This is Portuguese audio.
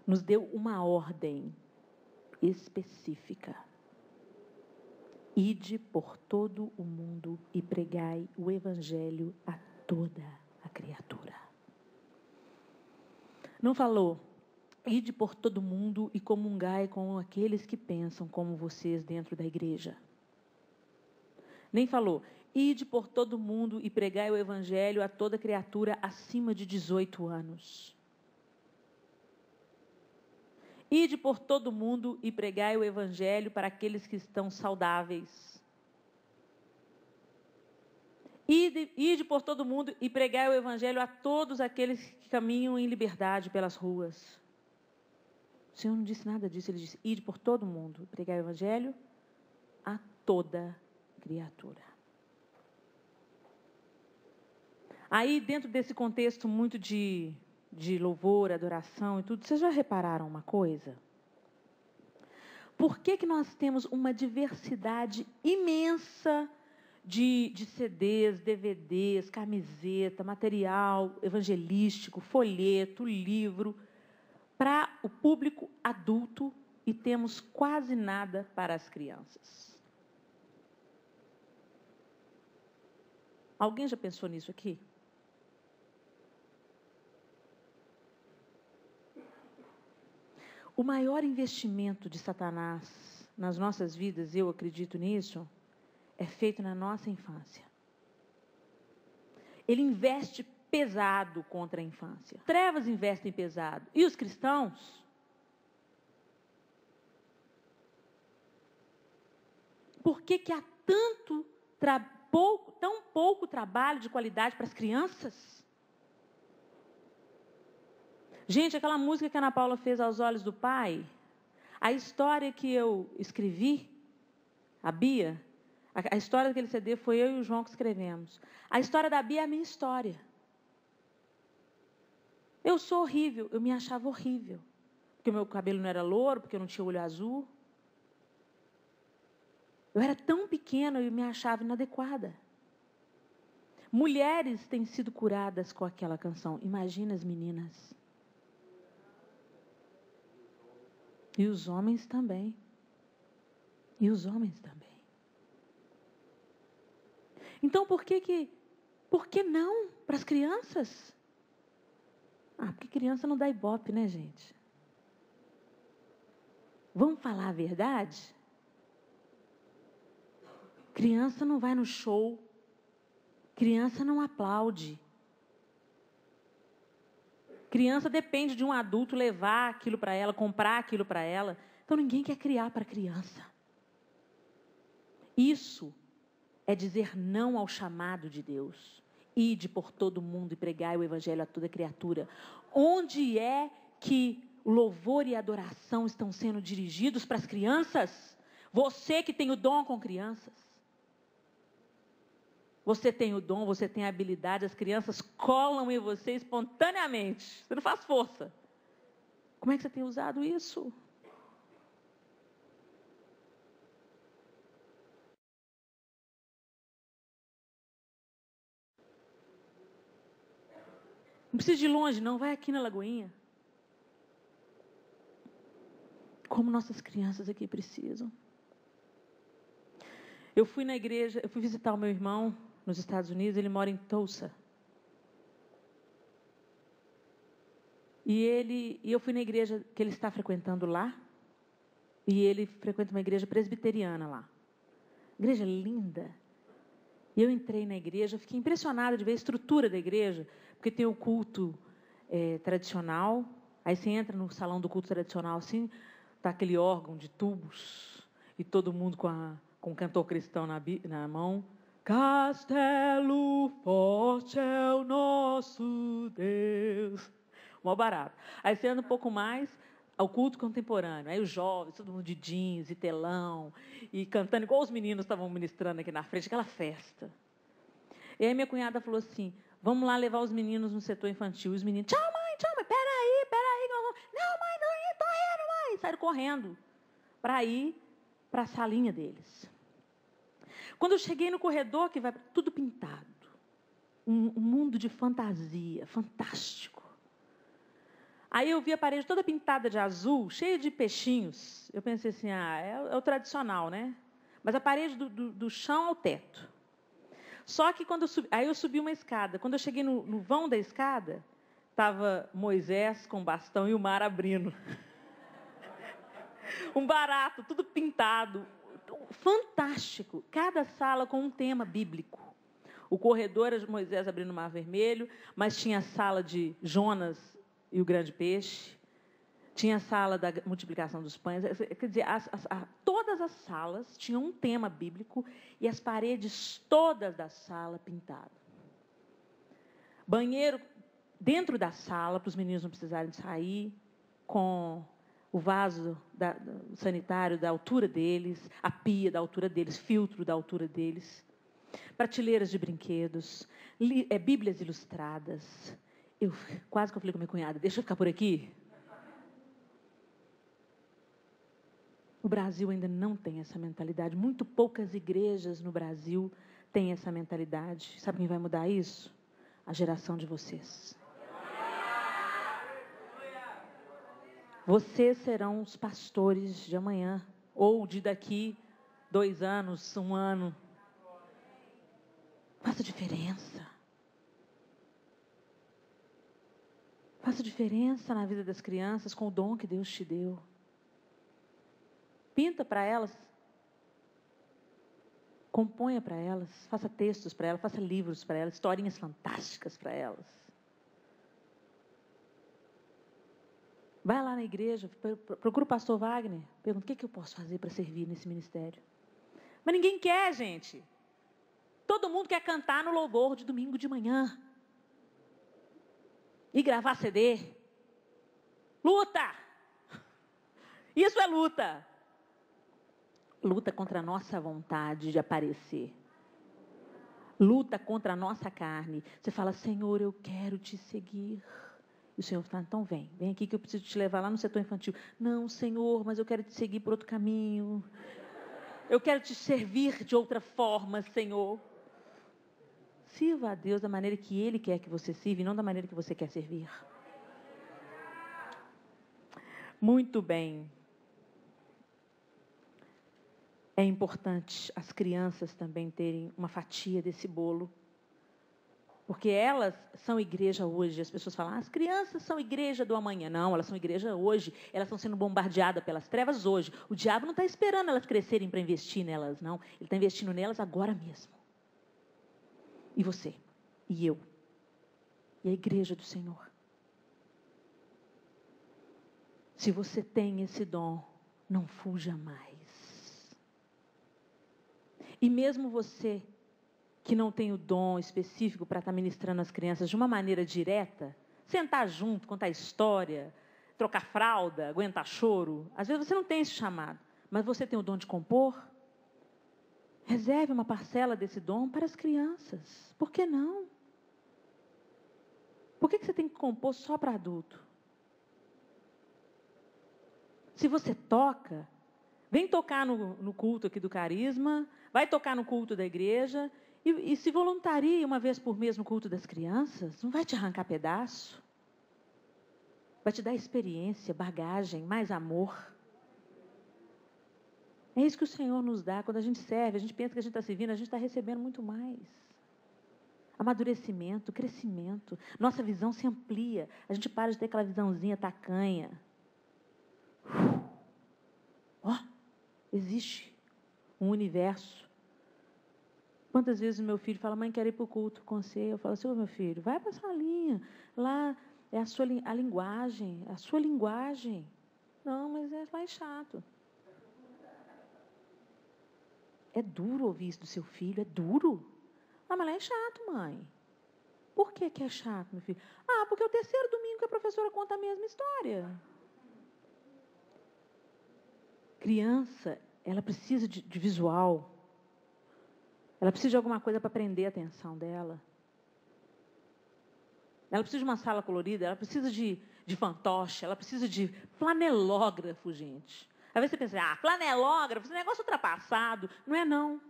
nos deu uma ordem específica. Ide por todo o mundo e pregai o evangelho a toda a criatura. Não falou, ide por todo mundo e comungai com aqueles que pensam como vocês dentro da igreja. Nem falou, ide por todo mundo e pregai o evangelho a toda criatura acima de 18 anos. Ide por todo mundo e pregai o evangelho para aqueles que estão saudáveis. Ide por todo mundo e pregai o evangelho a todos aqueles que caminham em liberdade pelas ruas. O Senhor não disse nada disso, Ele disse, ide por todo mundo e pregai o evangelho a toda criatura. Aí, dentro desse contexto muito de louvor, adoração e tudo, vocês já repararam uma coisa? Por que nós temos uma diversidade imensa de CDs, DVDs, camiseta, material evangelístico, folheto, livro, para o público adulto e temos quase nada para as crianças? Alguém já pensou nisso aqui? O maior investimento de Satanás nas nossas vidas, eu acredito nisso, é feito na nossa infância. Ele investe pesado contra a infância. Trevas investem pesado. E os cristãos? Por que há tão pouco trabalho de qualidade para as crianças? Gente, aquela música que a Ana Paula fez aos olhos do Pai, a história que eu escrevi, a Bia, a história daquele CD foi eu e o João que escrevemos. A história da Bia é a minha história. Eu sou horrível, eu me achava horrível. Porque o meu cabelo não era louro, porque eu não tinha olho azul. Eu era tão pequena e me achava inadequada. Mulheres têm sido curadas com aquela canção. Imagina as meninas. E os homens também. E os homens também. Então, por que não para as crianças? Porque criança não dá ibope, né, gente? Vamos falar a verdade? Criança não vai no show. Criança não aplaude. Criança depende de um adulto levar aquilo para ela, comprar aquilo para ela. Então ninguém quer criar para criança. Isso é dizer não ao chamado de Deus. Ide por todo mundo e pregai o evangelho a toda criatura. Onde é que o louvor e a adoração estão sendo dirigidos para as crianças? Você que tem o dom com crianças. Você tem o dom, você tem a habilidade, as crianças colam em você espontaneamente. Você não faz força. Como é que você tem usado isso? Não precisa ir longe, não. Vai aqui na Lagoinha. Como nossas crianças aqui precisam. Eu fui na igreja, eu fui visitar o meu irmão nos Estados Unidos, ele mora em Tulsa. E eu fui na igreja que ele está frequentando lá. E ele frequenta uma igreja presbiteriana lá. Igreja linda. E eu entrei na igreja, fiquei impressionada de ver a estrutura da igreja, porque tem o culto tradicional. Aí você entra no salão do culto tradicional, assim, tá aquele órgão de tubos, e todo mundo com o cantor cristão na mão. Castelo forte é o nosso Deus. Mó barato. Aí você anda um pouco mais ao culto contemporâneo. Aí os jovens, todo mundo de jeans e telão, e cantando igual os meninos estavam ministrando aqui na frente, aquela festa. E aí minha cunhada falou assim, vamos lá levar os meninos no setor infantil. E os meninos, tchau mãe, peraí. Não, mãe, tô indo, mãe. Saíram correndo para ir para a salinha deles. Quando eu cheguei no corredor, que vai tudo pintado, um mundo de fantasia, fantástico. Aí eu vi a parede toda pintada de azul, cheia de peixinhos. Eu pensei assim, é o tradicional, né? Mas a parede do chão ao teto. Só que quando eu subi uma escada. Quando eu cheguei no vão da escada, estava Moisés com bastão e o mar abrindo. Um barato, tudo pintado. Fantástico. Cada sala com um tema bíblico. O corredor era de Moisés abrindo o mar vermelho, mas tinha a sala de Jonas e o grande peixe. Tinha a sala da multiplicação dos pães. Quer dizer, todas as salas tinham um tema bíblico e as paredes todas da sala pintadas. Banheiro dentro da sala, para os meninos não precisarem sair, com o vaso sanitário da altura deles, a pia da altura deles, filtro da altura deles, prateleiras de brinquedos, bíblias ilustradas. Quase que eu falei com a minha cunhada, deixa eu ficar por aqui. O Brasil ainda não tem essa mentalidade. Muito poucas igrejas no Brasil têm essa mentalidade. Sabe quem vai mudar isso? A geração de vocês. Vocês serão os pastores de amanhã, ou de daqui 2 anos, 1 ano. Faça diferença. Faça diferença na vida das crianças com o dom que Deus te deu. Pinta para elas. Componha para elas. Faça textos para elas. Faça livros para elas. Historinhas fantásticas para elas. Vai lá na igreja. Procura o pastor Wagner. Pergunta, o que eu posso fazer para servir nesse ministério? Mas ninguém quer, gente. Todo mundo quer cantar no louvor de domingo de manhã. E gravar CD. Luta! Isso é luta. Luta contra a nossa vontade de aparecer. Luta contra a nossa carne. Você fala, Senhor, eu quero te seguir. E o Senhor fala, então vem aqui que eu preciso te levar lá no setor infantil. Não, Senhor, mas eu quero te seguir por outro caminho. Eu quero te servir de outra forma, Senhor. Sirva a Deus da maneira que Ele quer que você sirva e não da maneira que você quer servir. Muito bem. É importante as crianças também terem uma fatia desse bolo. Porque elas são igreja hoje. As pessoas falam, as crianças são igreja do amanhã. Não, elas são igreja hoje. Elas estão sendo bombardeadas pelas trevas hoje. O diabo não está esperando elas crescerem para investir nelas, não. Ele está investindo nelas agora mesmo. E você, e eu, e a igreja do Senhor. Se você tem esse dom, não fuja mais. E mesmo você que não tem o dom específico para estar ministrando as crianças de uma maneira direta, sentar junto, contar história, trocar fralda, aguentar choro, às vezes você não tem esse chamado, mas você tem o dom de compor. Reserve uma parcela desse dom para as crianças. Por que não? Por que você tem que compor só para adulto? Se você toca, vem tocar no culto aqui do Carisma, vai tocar no culto da igreja e se voluntarie uma vez por mês no culto das crianças. Não vai te arrancar pedaço. Vai te dar experiência, bagagem, mais amor. É isso que o Senhor nos dá. Quando a gente serve, a gente pensa que a gente está servindo, a gente está recebendo muito mais. Amadurecimento, crescimento. Nossa visão se amplia. A gente para de ter aquela visãozinha tacanha. Existe um universo. Quantas vezes o meu filho fala, mãe, quero ir para o culto com você. Eu falo assim, meu filho, vai para essa linha. Lá é a linguagem, a sua linguagem. Não, mas lá é chato. É duro ouvir isso do seu filho, é duro. Mas lá é chato, mãe. Por que é chato, meu filho? Porque é o 3º domingo que a professora conta a mesma história. Criança, ela precisa de visual. Ela precisa de alguma coisa para prender a atenção dela. Ela precisa de uma sala colorida, ela precisa de fantoche, ela precisa de flanelógrafo, gente. Às vezes você pensa, flanelógrafo, esse negócio ultrapassado. Não é, não.